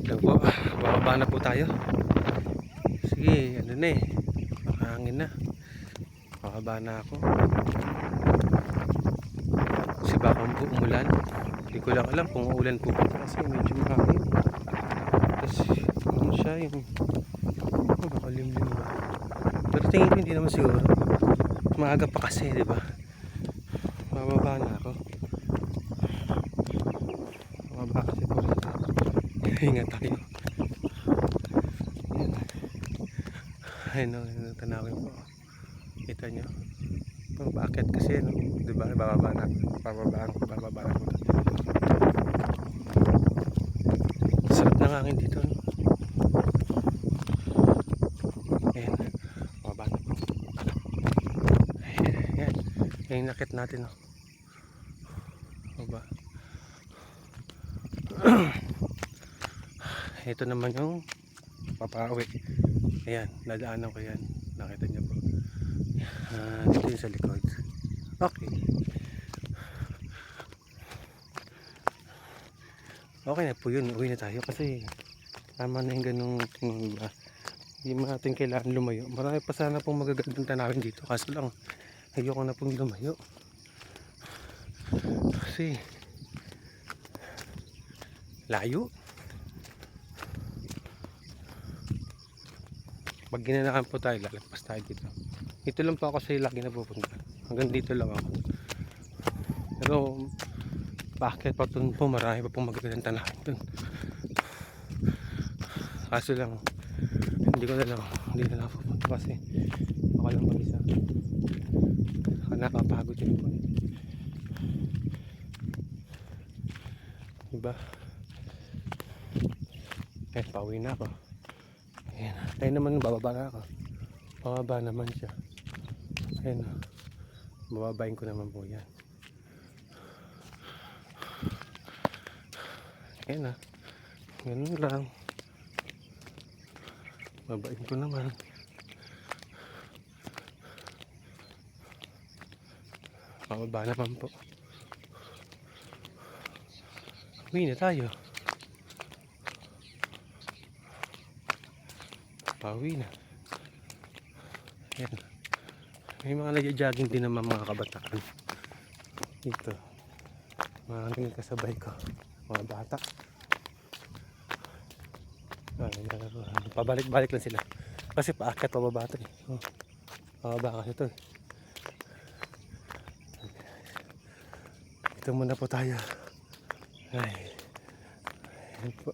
Ito po, bababa na po tayo. Sige, ano na eh, hangin na. Bababa na ako. Kasi baka umulan. Hindi ko lang alam kung uulan po kasi medyo mahangin. Tapos ano siya yung makalimlim ba. Pero tingin ko hindi naman siguro. Maaga pa kasi, di ba? Bababa na ako. Bababa kasi po rito. Ingat tayo. Ayun o, tanawin po. Kita nyo. Bakit kasi, no? Diba? Bababa na. Bababa na po. Sarap ng hangin dito, no? Ayan. Bababa na po. Ayan. Ayan, nakit natin, no? Baba. Ito naman yung papauwi. Ayan, nadaanan ko yan. Nakita niyo po. Dito yung sa likod. Okay. Okay na po yun. Uwi na tayo kasi tama na yung ganung ba. Hindi natin kailangan lumayo. Marami pa sana pong magagandang tanawin dito. Kaso lang, ayoko na pong lumayo. Kasi layo. Pag ginanahan po tayo, lalagpas tayo dito. Ito lang po ako sa lagi na pupunta. Hanggang dito lang ako. Pero bakit pa po marami pa pong magagandang tanawin dun. Kaso lang, hindi ko na lang, hindi na lang pupunta kasi ako lang mag-isa. Nakapagod yun po. Diba? Pauwi na ako. Ayan. Tayo naman, bababa na ako. Bababa naman siya. Ayan o. Bababain ko naman po yan. Ayan o. Ganun lang. Babain ko naman. Bababa naman po. Uwi na tayo. Pauwi na. Ayan. May mga nagja-jogging din naman mga kabataan dito. Mga kasabay ko, mga bata. Pabalik-balik lang sila kasi paakyat pababa ito eh. Pababa kasi ito eh. Ito muna po tayo. Ay, ayan po.